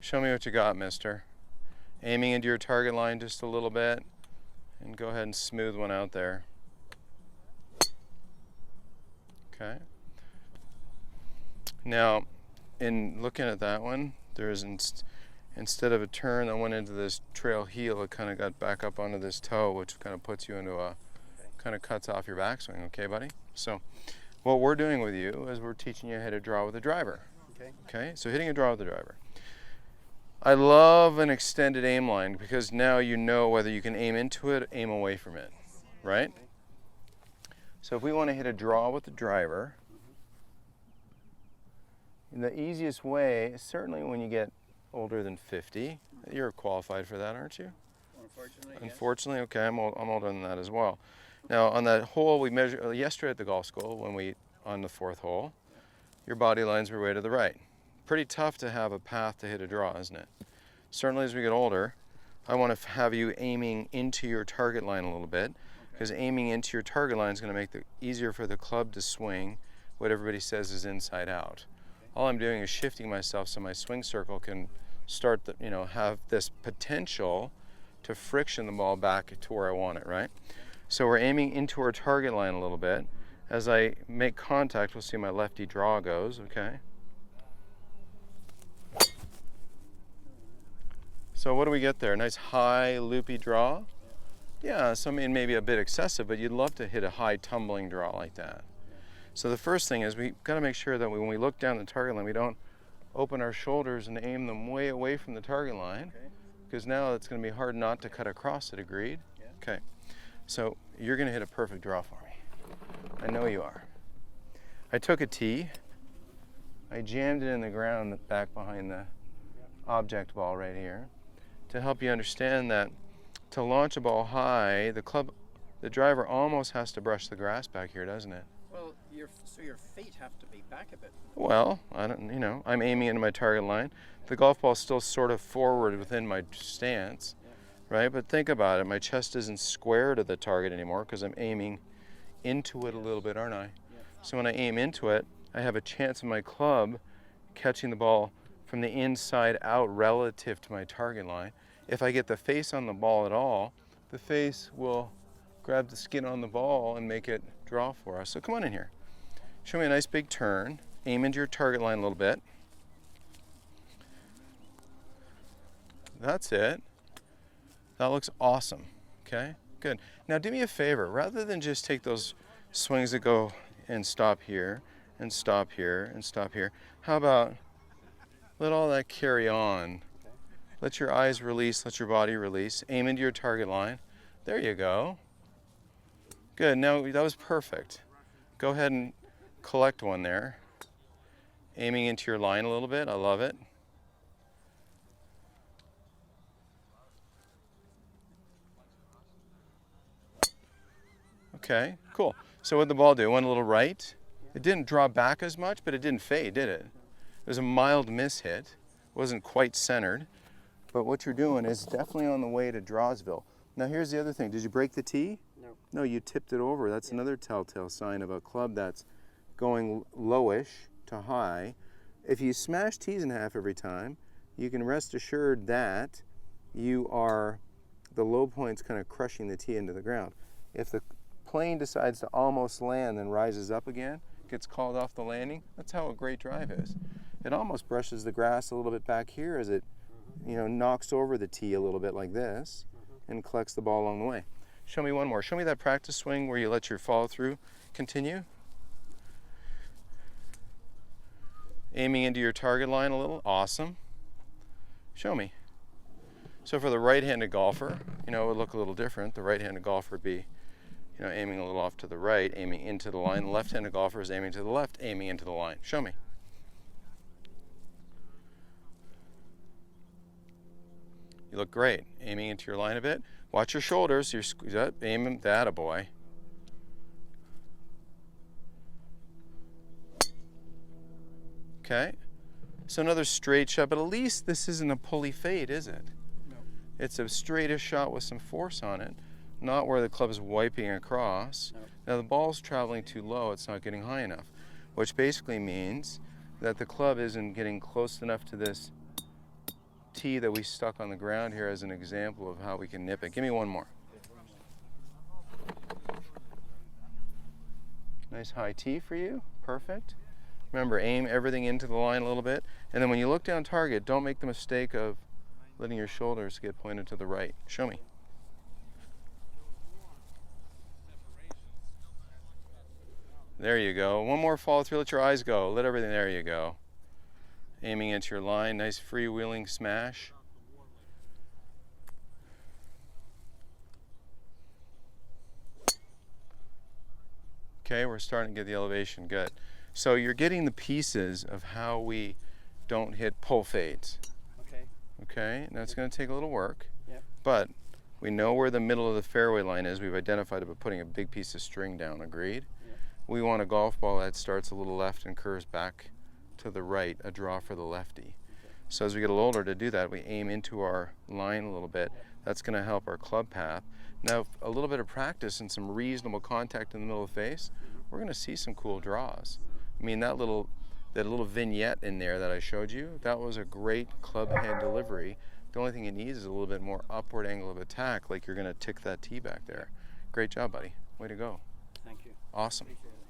Show me what you got, mister. Aiming into your target line just a little bit, and go ahead and smooth one out there. Okay. Now, in looking at that one, there's instead of a turn that went into this trail heel, it kind of got back up onto this toe, which kind of puts you into a, kind of cuts off your backswing, okay, buddy? So what we're doing with you is we're teaching you how to draw with a driver. Okay, so hitting a draw with the driver. I love an extended aim line because now you know whether you can aim into it, aim away from it, right? So if we want to hit a draw with the driver, the easiest way, certainly when you get older than 50, you're qualified for that, aren't you? Unfortunately, okay, I'm older than that as well. Now on that hole we measured yesterday at the golf school, on the 4th hole, your body lines were way to the right. Pretty tough to have a path to hit a draw, isn't it? Certainly as we get older, I want to have you aiming into your target line a little bit, because aiming into your target line is going to make it easier for the club to swing what everybody says is inside out. All I'm doing is shifting myself so my swing circle can start to, have this potential to friction the ball back to where I want it, right? So we're aiming into our target line a little bit. As I make contact, we'll see my lefty draw goes, okay? So what do we get there? A nice high loopy draw? Yeah, so I mean maybe a bit excessive, but you'd love to hit a high tumbling draw like that. So the first thing is we got to make sure that when we look down the target line, we don't open our shoulders and aim them way away from the target line, because now it's going to be hard not to cut across it, agreed? Okay, so you're going to hit a perfect draw for me. I know you are. I took a tee, I jammed it in the ground back behind the object ball right here to help you understand that to launch a ball high, the driver almost has to brush the grass back here, doesn't it? Well, so your feet have to be back a bit. Well, I'm aiming into my target line. The golf ball's still sort of forward within my stance, right? But think about it, my chest isn't square to the target anymore because I'm aiming into it a little bit, aren't I? So when I aim into it, I have a chance of my club catching the ball from the inside out relative to my target line. If I get the face on the ball at all, the face will grab the skin on the ball and make it draw for us. So come on in here. Show me a nice big turn. Aim into your target line a little bit. That's it. That looks awesome. Okay, good. Now do me a favor. Rather than just take those swings that go and stop here, and stop here, and stop here, how about let all that carry on. Let your eyes release, let your body release. Aim into your target line. There you go. Good, now that was perfect. Go ahead and collect one there. Aiming into your line a little bit, I love it. Okay, cool. So what'd the ball do? It went a little right. It didn't draw back as much, but it didn't fade, did it? It was a mild miss hit. Wasn't quite centered. But what you're doing is definitely on the way to Drawsville. Now here's the other thing. Did you break the tee? No. No, you tipped it over. That's another telltale sign of a club that's going lowish to high. If you smash tees in half every time, you can rest assured that the low point's kind of crushing the tee into the ground. If the plane decides to almost land and rises up again, gets called off the landing, that's how a great drive is. It almost brushes the grass a little bit back here as it knocks over the tee a little bit like this and collects the ball along the way. Show me one more. Show me that practice swing where you let your follow through continue. Aiming into your target line a little. Awesome. Show me. So for the right-handed golfer, it would look a little different. The right-handed golfer would be aiming a little off to the right, aiming into the line. The left-handed golfer is aiming to the left, aiming into the line. Show me. You look great. Aiming into your line a bit. Watch your shoulders. You're aiming that, a boy. Okay. So another straight shot, but at least this isn't a pulley fade, is it? No. It's a straightish shot with some force on it, not where the club's wiping across. No. Now the ball's traveling too low, it's not getting high enough, which basically means that the club isn't getting close enough to this tee that we stuck on the ground here as an example of how we can nip it. Give me one more. Nice high tee for you. Perfect. Remember, aim everything into the line a little bit. And then when you look down target, don't make the mistake of letting your shoulders get pointed to the right. Show me. There you go. One more follow through. Let your eyes go. Let everything. There you go. Aiming into your line. Nice freewheeling smash. Okay, we're starting to get the elevation. Good. So you're getting the pieces of how we don't hit pull fades. Okay. Okay, now it's going to take a little work, Yep. but we know where the middle of the fairway line is. We've identified it by putting a big piece of string down. Agreed? Yep. We want a golf ball that starts a little left and curves back to the right, a draw for the lefty. Okay. So as we get a little older, to do that, we aim into our line a little bit. That's going to help our club path. Now, a little bit of practice and some reasonable contact in the middle of the face, we're going to see some cool draws. I mean, that little vignette in there that I showed you, that was a great club head delivery. The only thing it needs is a little bit more upward angle of attack, like you're going to tick that tee back there. Great job, buddy. Way to go. Thank you. Awesome. Appreciate it.